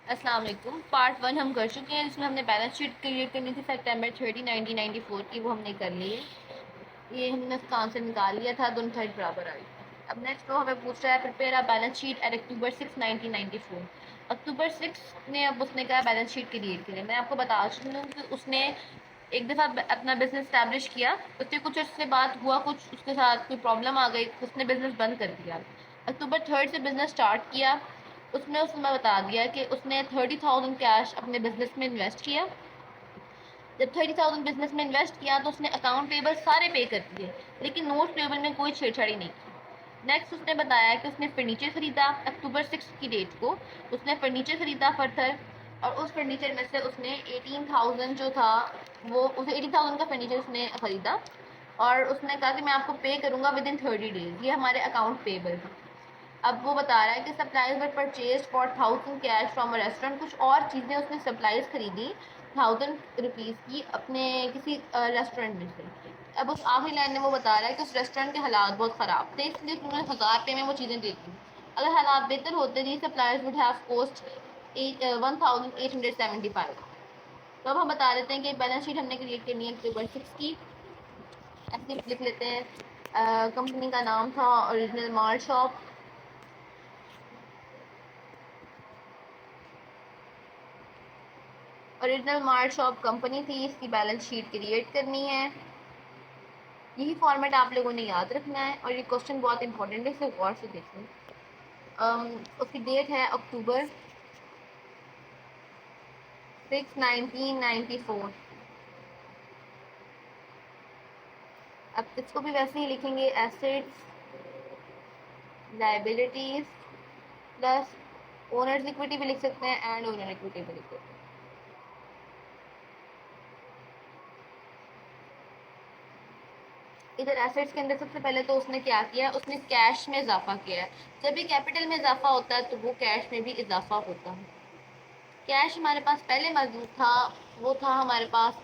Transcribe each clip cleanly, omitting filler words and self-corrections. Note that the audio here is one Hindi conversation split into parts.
अस्सलाम वालेकुम। पार्ट 1 हम कर चुके हैं, जिसमें हमने बैलेंस शीट क्रिएट करनी थी सितंबर 30 1994 की, वो हमने कर ली है। ये हमने उसका आंसर निकाल लिया था, दोनों साइड बराबर आई। अब नेक्स्ट वो हमें पूछ रहा है prepare a balance sheet at October 6 1994। October 6 ने अब उसने कहा बैलेंस शीट क्रिएट करें। मैं आपको बता चुकी हूँ कि उसने एक दफ़ा अपना बिजनेस स्टैब्लिश किया, उसके कुछ अर्से बाद हुआ कुछ, उसके साथ कोई प्रॉब्लम आ गई, उसने बिजनेस बंद कर दिया। अक्टूबर 3 से बिजनेस स्टार्ट किया। उसने उसमें बता दिया कि उसने 30,000 कैश अपने बिजनेस में इन्वेस्ट किया। जब 30,000 बिजनेस में इन्वेस्ट किया तो उसने अकाउंट पेबल सारे पे कर दिए, लेकिन नोट पेबल में कोई छेड़छाड़ी नहीं की। नेक्स्ट उसने बताया कि उसने फर्नीचर खरीदा अक्टूबर 6 की डेट को। उसने फर्नीचर खरीदा फर्दर, और उस फर्नीचर में से उसने 18,000 जो था, वो उसे 18,000 का फर्नीचर उसने खरीदा। और उसने कहा कि मैं आपको पे करूंगा विद इन 30 डेज। ये हमारे अकाउंट पेबल था। अब वो बता रहा है कि supplies were purchase for 1000 cash from a restaurant. कुछ और चीज़ें उसने सप्लाईज खरीदी 1000 रुपीज़ की अपने किसी रेस्टोरेंट में से। अब उस आखिरी लाइन में वो बता रहा है कि उस रेस्टोरेंट के हालात बहुत ख़राब थे, इसलिए उन्होंने 1000 रुपये में वो चीज़ें दे दी। अगर हालात बेहतर होते दी सप्लायर्स वुड हैव कॉस्ट 1875। तो अब हम बता देते हैं कि बैलेंस शीट हमने क्रिएट करनी है अक्टूबर 6 की। ऐसे लिख लेते हैं। कंपनी का नाम था original mall shop. Original mart shop company थी, इसकी बैलेंस शीट क्रिएट करनी है। यही फॉर्मेट आप लोगों ने याद रखना है, और ये क्वेश्चन बहुत इंपॉर्टेंट है, इसे गौर से देखें। उसकी डेट है अक्टूबर 6 1994। अब इसको भी वैसे ही लिखेंगे, assets liabilities plus owners equity भी लिख सकते हैं एंड ओनर इक्विटी भी लिख सकते हैं। इधर एसेट्स के अंदर सबसे पहले तो उसने क्या किया, उसने कैश में इजाफा किया है। जब भी कैपिटल में इजाफा होता है तो वो कैश में भी इजाफा होता है। कैश हमारे पास पहले मौजूद था, वो था हमारे पास,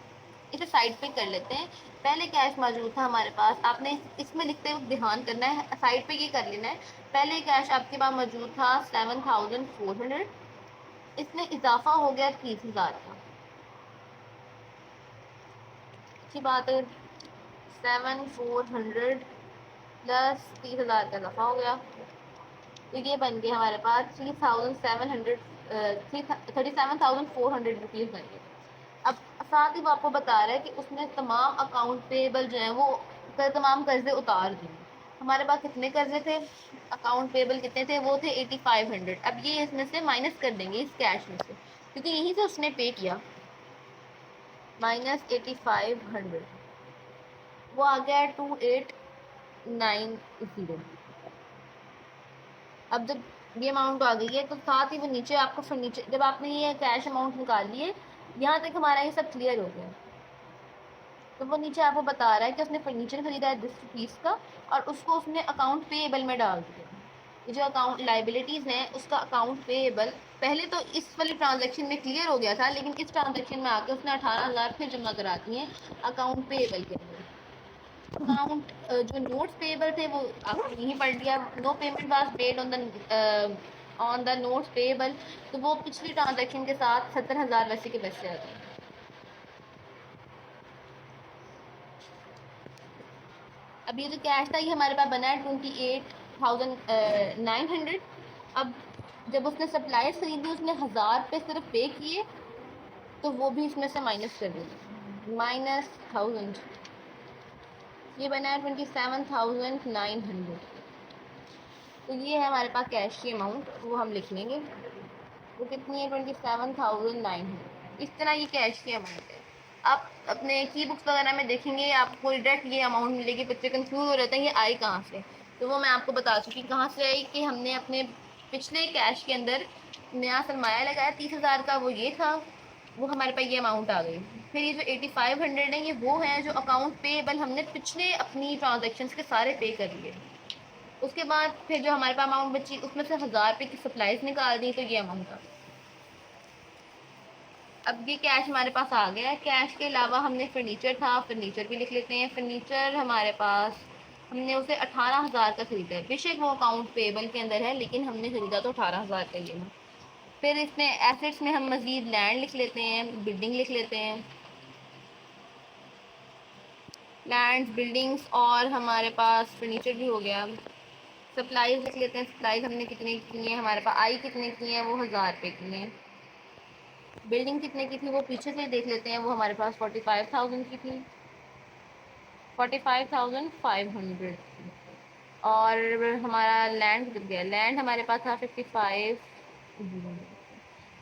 इसे साइड पे कर लेते हैं। पहले कैश मौजूद था हमारे पास, आपने इसमें लिखते वक्त ध्यान करना है, साइड पे ये कर लेना है। पहले कैश आपके पास मौजूद था 7400, इसमें इजाफा हो गया 30,000 का। अच्छी बात है। 7400 प्लस 30,000 का इजाफा हो गया, तो ये बन गया हमारे पास 3,700, 37,400 रुपीज़ बन गए। अब साथ ही वो आपको बता रहा है कि उसने तमाम अकाउंट पेबल जो है वो तमाम कर्जे उतार दिए। हमारे पास कितने कर्जे थे, अकाउंट पेबल कितने थे, वो थे 8500। अब ये इसमें से माइनस कर देंगे इस कैश में से, क्योंकि यहीं से उसने पे किया। -8500 वो आ गया 2890। अब जब ये अमाउंट आ गई है तो साथ ही वो नीचे आपको फर्नीचर, जब आपने ये कैश अमाउंट निकाल लिए, यहाँ तक हमारा ये सब क्लियर हो गया। तो वो नीचे आपको बता रहा है कि उसने फर्नीचर खरीदा है 10 रुपीज़ का, और उसको उसने अकाउंट पेएबल में डाल दिया। ये जो अकाउंट लाइबिलिटीज़ हैं उसका अकाउंट पेएबल पहले तो इस वाली ट्रांजैक्शन में क्लियर हो गया था, लेकिन इस ट्रांजैक्शन में आके उसने 18,000 फिर जमा करा दिए हैं अकाउंट पेएबल के अंदर। अकाउंट जो नोट्स पेएबल थे वो आपने यहीं पढ़ लिया। No payment was made on the notes payable, तो वो पिछली ट्रांजैक्शन के साथ 70,000 वैसे के वैसे आ गए। अब ये जो कैश था ये हमारे पास बना है 28,900। अब जब उसने सप्लाईज खरीदी उसने 1000 रुपये सिर्फ पे किए, तो वो भी इसमें से माइनस कर दिए, -1000। ये बना है 27,900। तो ये है हमारे पास कैश की अमाउंट, वो हम लिख लेंगे। वो कितनी है, 27,900। इस तरह ये कैश की अमाउंट है। आप अपने की बुक्स वगैरह में देखेंगे आपको डायरेक्ट ये अमाउंट मिलेगी, बच्चे कंफ्यूज हो जाते हैं ये आई कहाँ से। तो वो मैं आपको बता चुकी कहाँ से आई, कि हमने अपने पिछले कैश के अंदर नया सरमाया लगाया 30,000 का, वो ये था, वो हमारे पास ये अमाउंट आ गई। फिर ये जो 8500 है ये वो है जो अकाउंट पेएबल हमने पिछले अपनी ट्रांजेक्शन्स के सारे पे कर लिए। उसके बाद फिर जो हमारे पास अमाउंट बची उसमें से 1000 रुपये की सप्लाईज निकाल दी, तो ये अमाउंट आ। अब ये कैश हमारे पास आ गया है। कैश के अलावा हमने फर्नीचर था, फर्नीचर भी लिख लेते हैं। फर्नीचर हमारे पास हमने उसे 18,000 का खरीदा है, बेशक वो अकाउंट पेबल के अंदर है, लेकिन हमने खरीदा तो 18,000 का ही है। फिर इसमें एसेट्स में हम मज़ीद लैंड लिख लेते हैं, बिल्डिंग लिख लेते हैं, लैंड बिल्डिंग्स, और हमारे पास फर्नीचर भी हो गया। सप्लाईज लिख लेते हैं, सप्लाईज हमने कितने की है, हमारे पास आई कितने की है, वो 1000 रुपये की है। बिल्डिंग कितने की थी वो पीछे से देख लेते हैं, वो हमारे पास 45,000 की थी, 45,500। और हमारा लैंड कितना गया, लैंड हमारे पास था 55।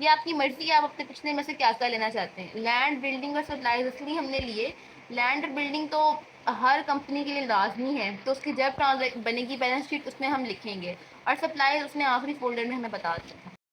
ये आपकी मर्जी है, आप अपने पिछले में से क्या क्या लेना चाहते हैं। लैंड बिल्डिंग और सप्लाईज इसलिए हमने लिए, लैंड और बिल्डिंग तो हर कंपनी के लिए लाजमी है, तो उसकी जब बनेगी बैलेंस शीट उसमें हम लिखेंगे, और सप्लाईज उसने आखिरी फोल्डर में हमें बता दिया।